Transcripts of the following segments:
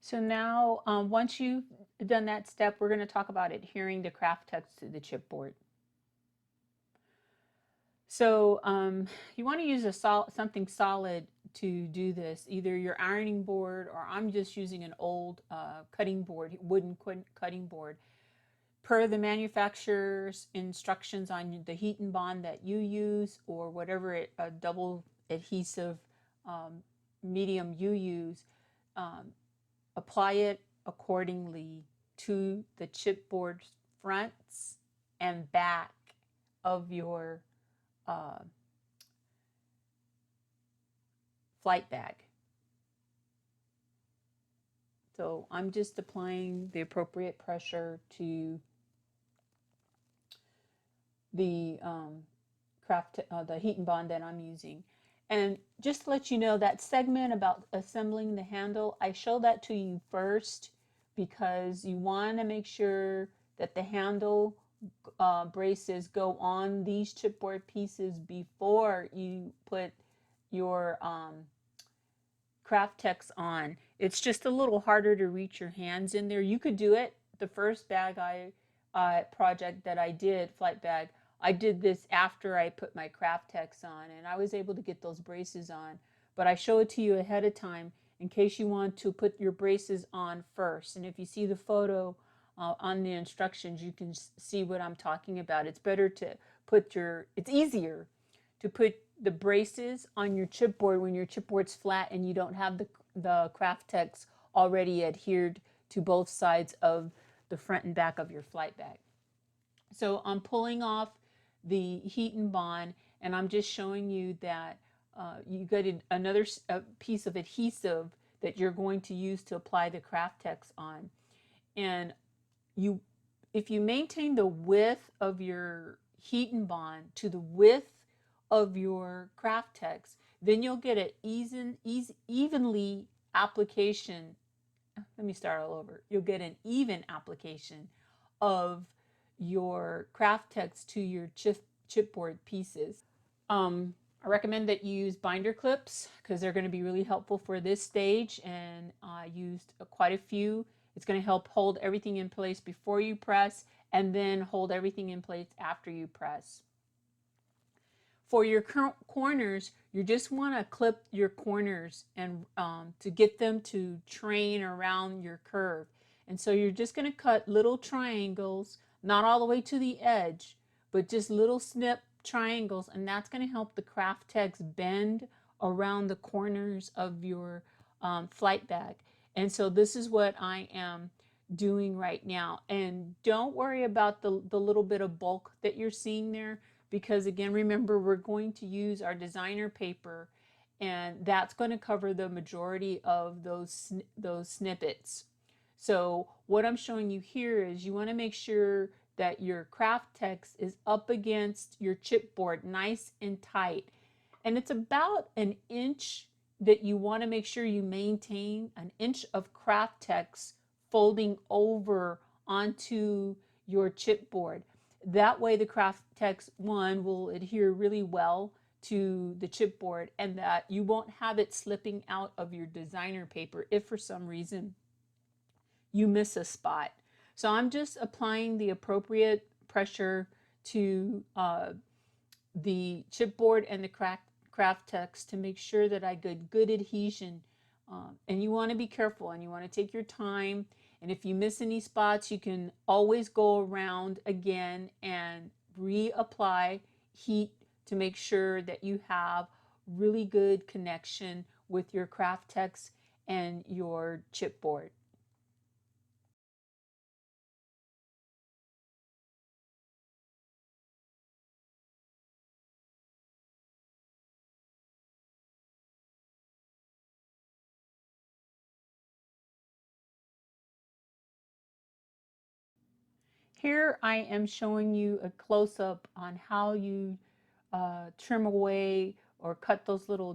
So now, once you've done that step, we're going to talk about adhering the KRAFTEX to the chipboard. So you want to use something solid to do this, either your ironing board, or I'm just using an old cutting board, wooden cutting board. Per the manufacturer's instructions on the heat and bond that you use, or whatever double adhesive medium you use, apply it accordingly to the chipboard fronts and back of your flight bag. So I'm just applying the appropriate pressure to the the heat and bond that I'm using. And just to let you know, that segment about assembling the handle, I show that to you first because you want to make sure that the handle braces go on these chipboard pieces before you put your KRAFTEX on. It's just a little harder to reach your hands in there. You could do it. The first bag project that I did, flight bag, I did this after I put my KRAFTEX on, and I was able to get those braces on. But I show it to you ahead of time in case you want to put your braces on first. And if you see the photo on the instructions, you can see what I'm talking about. It's better to put it's easier to put the braces on your chipboard when your chipboard's flat and you don't have the KRAFTEX already adhered to both sides of the front and back of your flight bag. So I'm pulling off the heat and bond, and I'm just showing you that you got another piece of adhesive that you're going to use to apply the KRAFTEX on. And if you maintain the width of your heat and bond to the width of your KRAFTEX, then you'll get an evenly application. Let me start all over. You'll get an even application of your KRAFTEX to your chipboard pieces. I recommend that you use binder clips because they're going to be really helpful for this stage, and I used quite a few. It's going to help hold everything in place before you press and then hold everything in place after you press. For your corners, you just want to clip your corners and to get them to train around your curve. And so you're just going to cut little triangles, not all the way to the edge, but just little snip triangles, and that's going to help the KRAFTEX bend around the corners of your flight bag. And so this is what I am doing right now. And don't worry about the little bit of bulk that you're seeing there, because again, remember, we're going to use our designer paper, and that's going to cover the majority of those snippets. So what I'm showing you here is you want to make sure that your KRAFTEX is up against your chipboard nice and tight. And it's about an inch that you want to make sure you maintain, an inch of KRAFTEX folding over onto your chipboard. That way the KRAFTEX will adhere really well to the chipboard, and that you won't have it slipping out of your designer paper if for some reason you miss a spot. So I'm just applying the appropriate pressure to the chipboard and the KRAFTEX to make sure that I get good adhesion. And you want to be careful, and you want to take your time. And if you miss any spots, you can always go around again and reapply heat to make sure that you have really good connection with your KRAFTEX and your chipboard. Here I am showing you a close-up on how you trim away or cut those little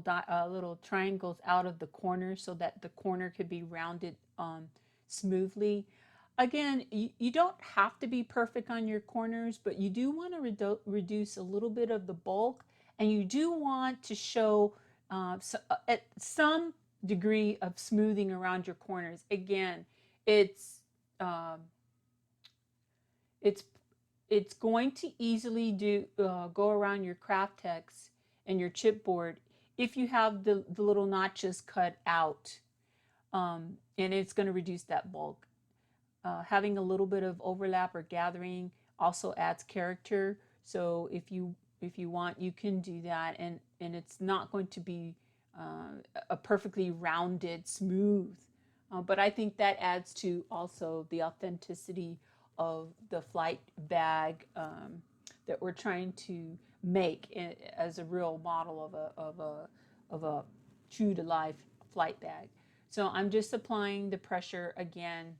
triangles out of the corner so that the corner could be rounded smoothly. Again, you don't have to be perfect on your corners, but you do want to reduce a little bit of the bulk, and you do want to show some degree of smoothing around your corners. Again, it's um, it's it's going to easily go around your KRAFTEX and your chipboard if you have the little notches cut out, and it's going to reduce that bulk. Having a little bit of overlap or gathering also adds character. So if you want, you can do that, and it's not going to be a perfectly rounded, smooth. But I think that adds to also the authenticity of the flight bag that we're trying to make as a real model of a true to life flight bag. So I'm just applying the pressure again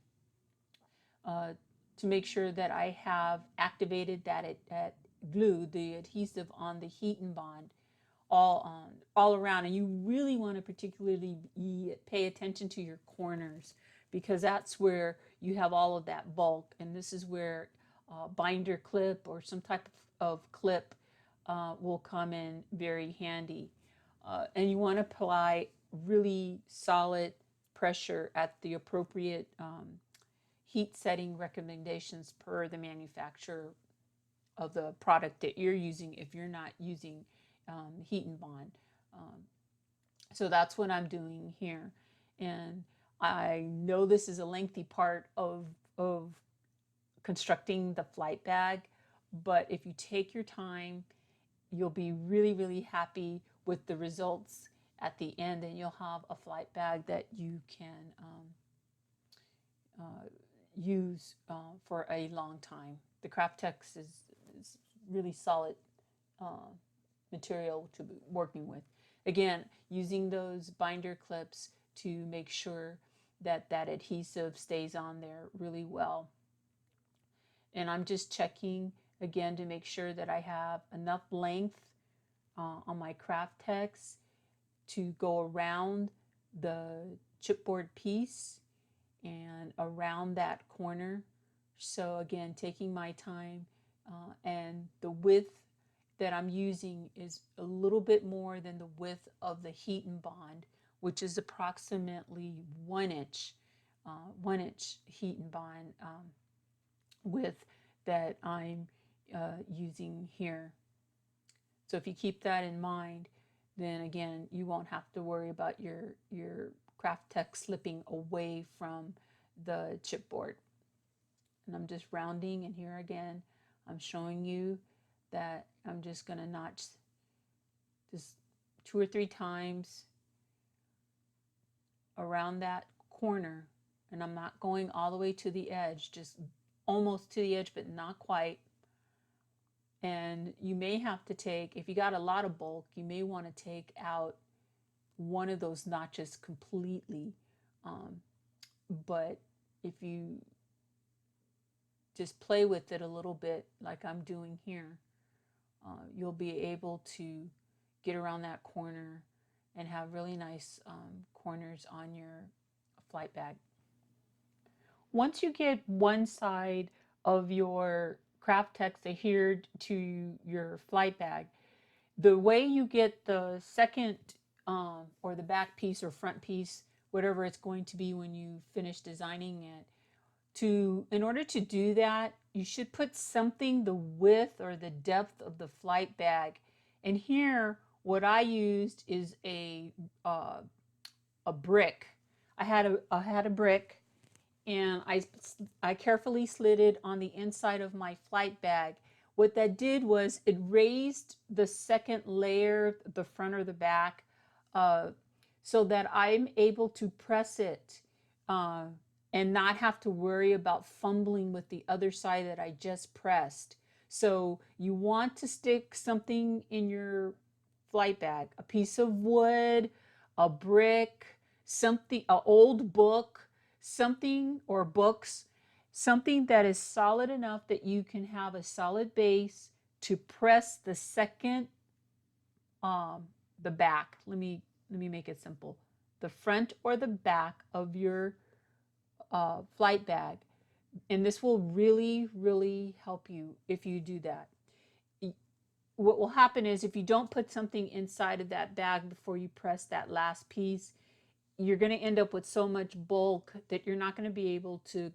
uh, to make sure that I have activated that glue, the adhesive on the heat and bond all around. And you really want to particularly pay attention to your corners, because that's where you have all of that bulk. And this is where binder clip or some type of clip will come in very handy. And you want to apply really solid pressure at the appropriate heat setting recommendations per the manufacturer of the product that you're using if you're not using heat and bond. Um, so that's what I'm doing here. And I know this is a lengthy part of constructing the flight bag, but if you take your time, you'll be really, really happy with the results at the end, and you'll have a flight bag that you can use for a long time. The KRAFTEX is really solid material to be working with. Again, using those binder clips to make sure that that adhesive stays on there really well. And I'm just checking again to make sure that I have enough length on my KRAFTEX to go around the chipboard piece and around that corner. So again, taking my time, and the width that I'm using is a little bit more than the width of the heat and bond, which is approximately 1 inch, 1 inch heat and bond width that I'm using here. So if you keep that in mind, then again, you won't have to worry about your KRAFTEX slipping away from the chipboard. And I'm just rounding, and here again, I'm showing you that I'm just going to notch just 2 or 3 times around that corner, and I'm not going all the way to the edge, just almost to the edge, but not quite. And you may have to take, if you got a lot of bulk, you may want to take out one of those notches completely. But if you just play with it a little bit like I'm doing here, you'll be able to get around that corner and have really nice corners on your flight bag. Once you get one side of your KRAFTEX adhered to your flight bag, the way you get the second or the back piece or front piece, whatever it's going to be when you finish designing it, in order to do that, you should put something the width or the depth of the flight bag. And here, what I used is a brick. I had a brick, and I carefully slid it on the inside of my flight bag. What that did was it raised the second layer, the front or the back, so that I'm able to press it and not have to worry about fumbling with the other side that I just pressed. So you want to stick something in your flight bag, a piece of wood, a brick, something, an old book, something, or books, something that is solid enough that you can have a solid base to press the second, the back. Let me make it simple. The front or the back of your flight bag. And this will really, really help you if you do that. What will happen is if you don't put something inside of that bag before you press that last piece, you're going to end up with so much bulk that you're not going to be able to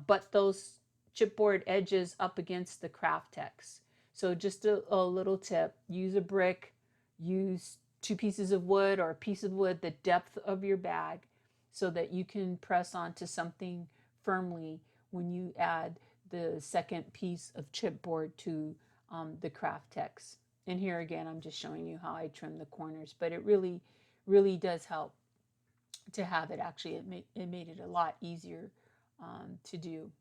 butt those chipboard edges up against the KRAFTEX. So just a little tip, use a brick, use 2 pieces of wood or a piece of wood the depth of your bag so that you can press onto something firmly when you add the second piece of chipboard to the KRAFTEX. And here again, I'm just showing you how I trim the corners, but it really, really does help to have it. Actually, it made it a lot easier to do.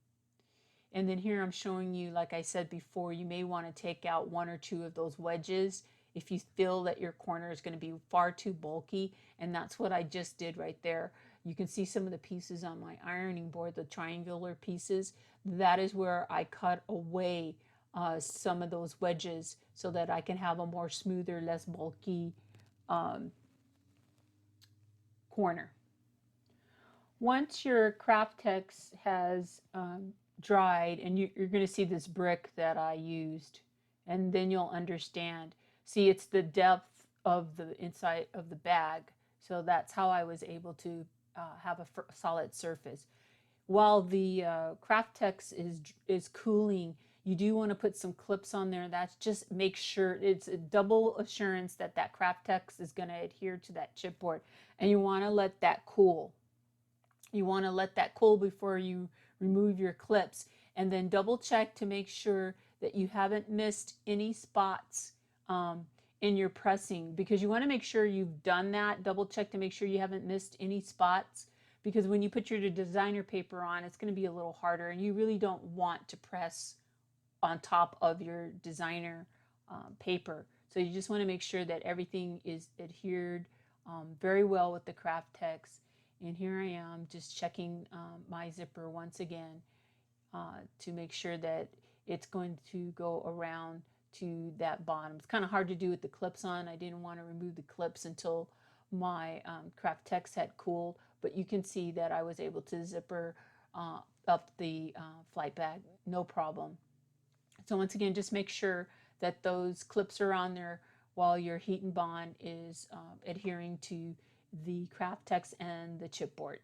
And then here I'm showing you, like I said before, you may want to take out 1 or 2 of those wedges if you feel that your corner is going to be far too bulky. And that's what I just did right there. You can see some of the pieces on my ironing board, the triangular pieces. That is where I cut away some of those wedges so that I can have a more smoother, less bulky corner. Once your KRAFTEX has dried, and you're going to see this brick that I used, and then you'll understand. See, it's the depth of the inside of the bag, so that's how I was able to have a solid surface. While the KRAFTEX is cooling, you do want to put some clips on there. That's just make sure it's a double assurance that that KRAFTEX is going to adhere to that chipboard, and you want to let that cool. You want to let that cool before you remove your clips, and then double check to make sure that you haven't missed any spots in your pressing, because you want to make sure you've done that. Double check to make sure you haven't missed any spots, because when you put your designer paper on, it's going to be a little harder, and you really don't want to press on top of your designer paper. So you just want to make sure that everything is adhered very well with the KRAFTEX. And here I am just checking my zipper once again to make sure that it's going to go around to that bottom. It's kind of hard to do with the clips on. I didn't want to remove the clips until my KRAFTEX had cooled, but you can see that I was able to zipper up the flight bag, no problem. So once again, just make sure that those clips are on there while your heat and bond is adhering to the KRAFTEX and the chipboard.